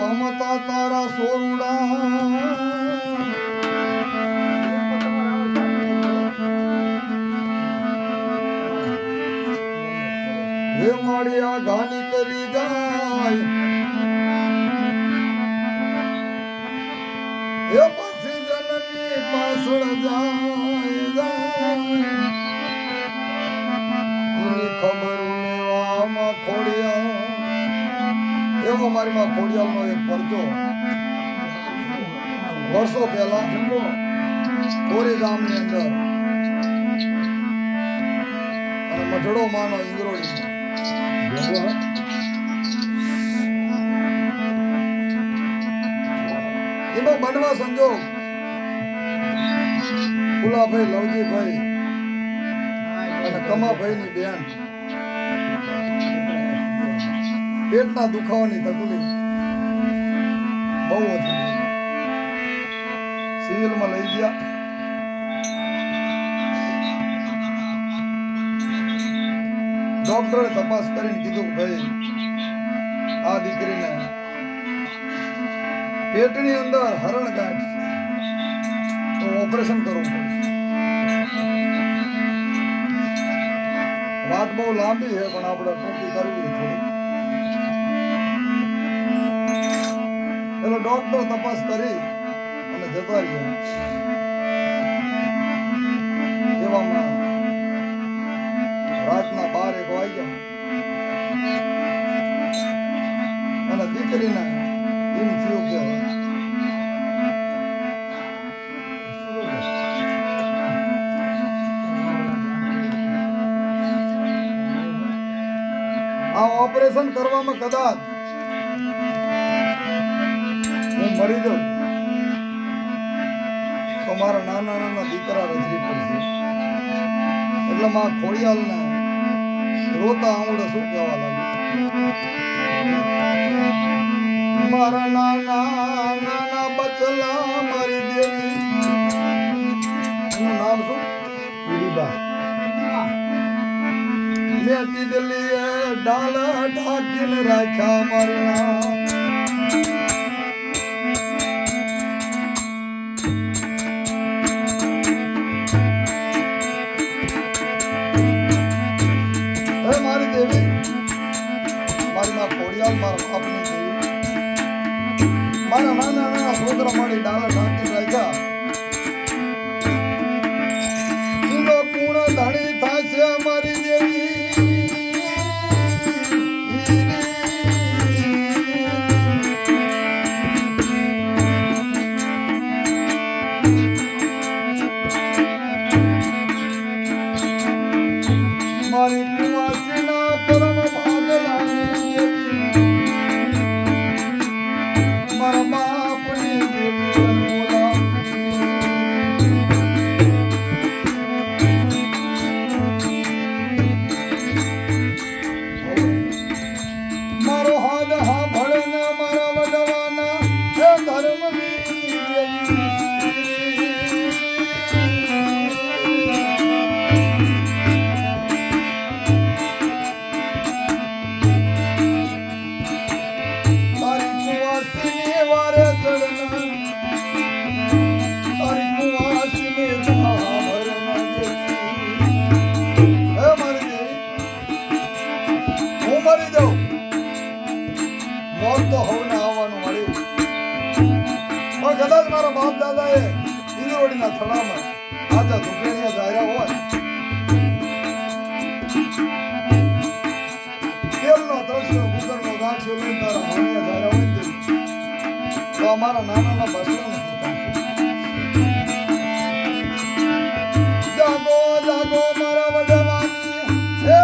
ભમતા તારા સોરુડા હે માળિયા ઘાની કરી જાય હે પછી જનની પાછળ જાય કોની ખબર લેવામાં ખોડિયા એવો મારી માં ખોડિયાલનો એક પરચો વર્ષો પહેલા કોરી ગામની અંદર અને મઢડો માનો ઇંગરોળી એનો બનવા સંજોગ ફુલાભાઈ લવજીભાઈ અને કમાભાઈ ની બેન પેટના દુખાવાની તકલીફ બહુ હતી સિવિલમાં લઈ ગયા ડોક્ટરે તપાસ કરીને કીધું ભાઈ આ દીકરીને પેટની અંદર હરણ ગાંઠ તો ઓપરેશન કરવું પડશે. વાત બહુ લાંબી છે પણ આપણે ટૂંકી કરવી થોડી. પેલો ડોક્ટર તપાસ કરી અને જતા રહ્યા. એવામાં રાતના 12-1 વાગ્યા અને દીકરીને એમ થયું કે આ ઓપરેશન કરવામાં કદાચ હું મરી જાઉં તો મારા નાના નાના દીકરા રજરી પડશે. એટલે માં ખોડિયાલને રોતા આંગળે શું કહેવા લાગ્યું, મારા નાના નાના બચલા મારી દેવી. એનું નામ શું? ગીરીબા. મેટી દલીએ ડાલ ઢાંકીને રાખ્યા મારી નામ. મારી દેવી, મારી માં ખોડિયાલ, મારા બાપની દેવી, મારા નાના નાના છોકરા મારી ડાલા ઢાંકી રાખ્યા. ઈનો પૂર્ણ ધણી થાશે મારી દેવી. મારી કુવાસીના કરમ ભાગલાની મારા બાપની દેવી મારો હાથ હા ભળે ને મારા વડવાના હે ધર્મની દેવી. કદાચ મારા બાપ દાદા એ ઇંગરોળીના થડામાં આજા ધુકડીયા જાર્યા હોય, તેલનો તળસીનો ગુગરનો ગાંઠિયો લઈને તારા ભાણિયા જાર્યા હોય તો અમારા નાનાના બસડાને જાગો જાગો મારા વડવાની હે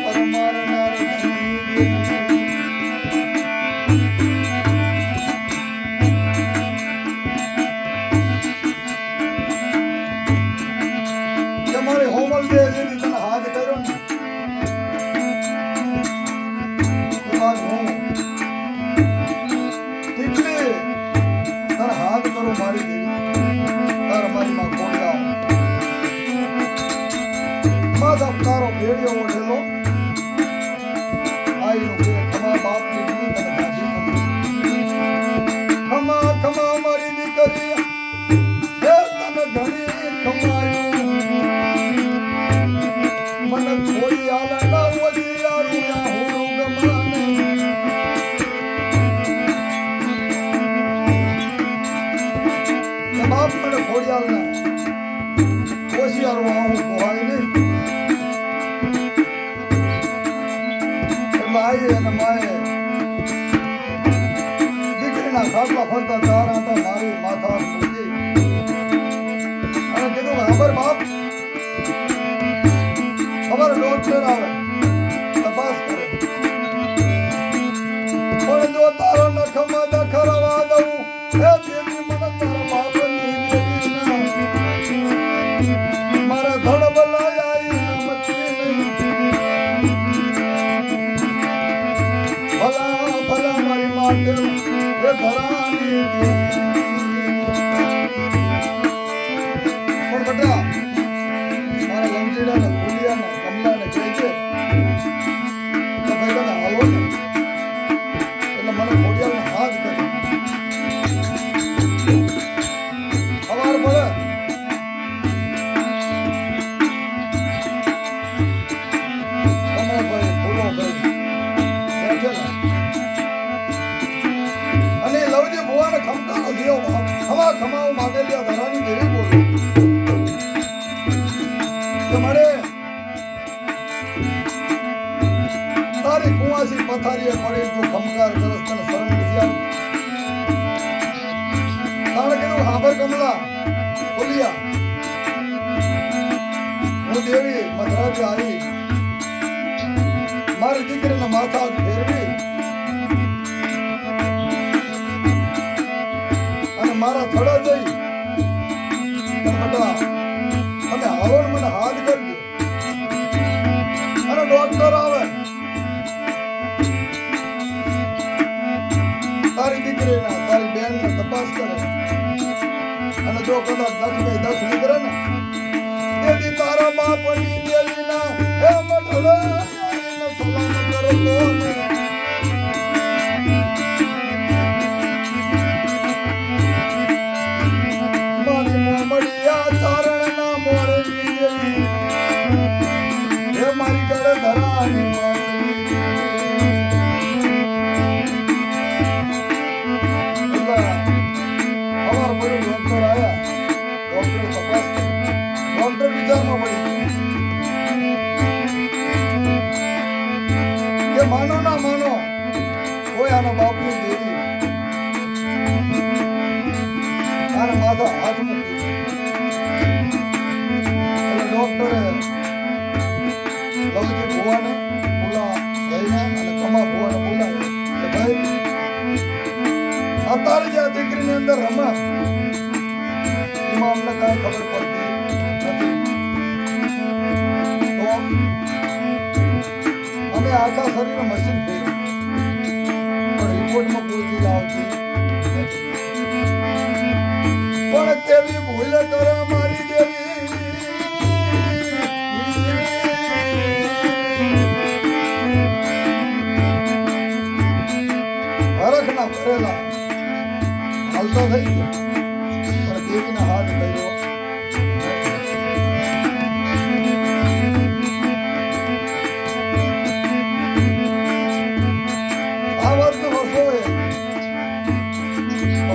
પરમાર નાર તમારી હોમલ જે જેથી તને હાથ કર્યો ને એમાં હું કેટલી તારા હાથ કરું મારી દેવી તારા મારી માં કોળિયા માધા તારો ભેડિયો ઓઢેલો આઈનું કે ખમા બાપની દીકરી તને ગાજી ખમા ખમા મારી દીકરી હે તને ઘણી ખમાયું મને કોઈ આલા ઓછી આરુયા હું ગમાને બાપ મને ખોડિયાલ ને ઓછી આરુયા હું કોહાય નહીં એટલે આઈ અને માએ દીકરીના ખાટલા ફરતા ચાર આટા મારી માથા મૂકી અને કીધું ખબર બાપ ખબર ડોક્ટર આવે તપાસ કરે પણ જો તારો નખમાં દખરવા દઉં હે દેવી મને તારા બાપની દેવી ના મારા ધડ બલાઈ નમતી નહીં ભલા ભલા મારી માટે એ ધરાની પણ બેટા મારા લંજીડાને ભૂલિયાને કમલાને કહે છે તો ભાઈ તમે હાલો ને એટલે મને ખોડિયાલને હાથ કરી સવાર પડે તમે ભાઈ ભૂલો ભાઈ છે ને અને લવજી ભુવાને ખમકારો થયો ખમા ખમાઓ માટે લ્યા ધરાની દેવી બોલી કે મળે તારી કુવાસી પથારીએ પડી તું ખમકાર કરસ તને શરમ નથી આવતી તારે કીધું હાબર કમલા બોલિયા હું દેવી મધરાજી આવી મારી દીકરીના માથા ફેરવી અને મારા થડા જઈ બેટા તમે હાલો ને મને હાથ કરજો અને ડોક્ટર આવે તારી દીકરીના તારી બેનને તપાસ કરે અને જો કદાચ દક્ષ નીકળે ને તેથી તારા બાપની દેવીના હે મઢડે સલામ કરતો ને મારી મોમડિયા તારણના મોડે દેવી હે મારી ગળે ધરાની માનો ના માનો કોઈ આના બાપની દેવી આના માથા હાથ મૂકી એટલે ડોક્ટરે લવજી ભુવાને લઈને અને કમા ભુવાને બોલાવ્યો કે ભાઈ અત્યારે જે આ દીકરીની અંદર રમે એમાં અમને કાંઈ ખબર પડતી નથી તો અમે આખા શરીર મશીન ફેર્યું પણ રિપોર્ટમાં કોઈ ચીજ આવતી નથી પણ કેવી ભૂલ કરે મારી દેવી હરખના ભરેલા હાલતા થઈ ગયા પણ દેવીના હાથ કર્યો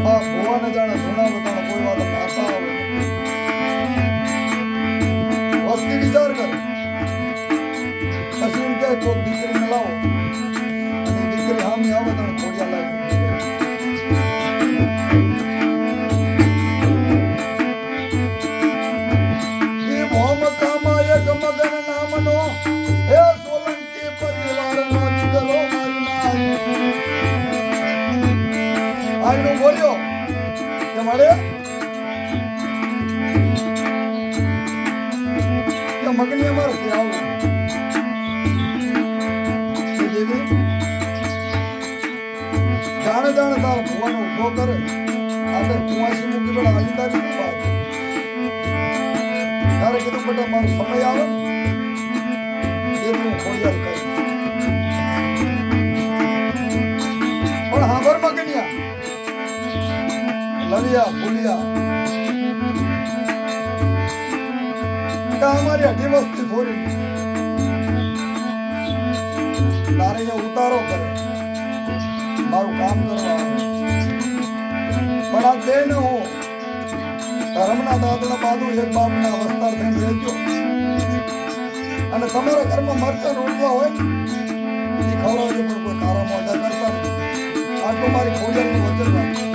ભગવાને જાણે જૂના બધાને કોઈ વાત ભાષા આવે વસ્તી વિચાર કરે પછી એમ કે કોઈક દીકરીને લાવો અને દીકરી હામી આવે તો ખોડિયા લાગે એ ભોમ કામા એક મગન નામનો હે સોલંકી પરિવારનો દીકરો મારી નામ આઈનો બોલ્યો કે મળે કે મગની અમારે કે આવું દેવી જાણે જાણે તારા ભુવાનો ઉભો કરે આગળ કુવાસી મૂકી બેડા હાલી તારી શું વાત તારે કીધું બેટા મારો સમય આવે એ હું ખોડિયાર કરીશ પણ હાંભર મગનિયા લવિયા ભૂલિયા કે અમારી અઢી વસ્તી થોડી તારે અહીંયા ઉતારો કરે મારું કામ કરવા પણ આ દે ને હું ધર્મના દાદના બાજુ એક બાપના અવસ્તાર થઈને રહેજો અને તમારા ઘરમાં મરચા રોટવા હોય ને એ ખવડાવજો પણ કોઈ તારા મોઢા કરતા આટલું મારી ખોડિયારનું વચન રાખજો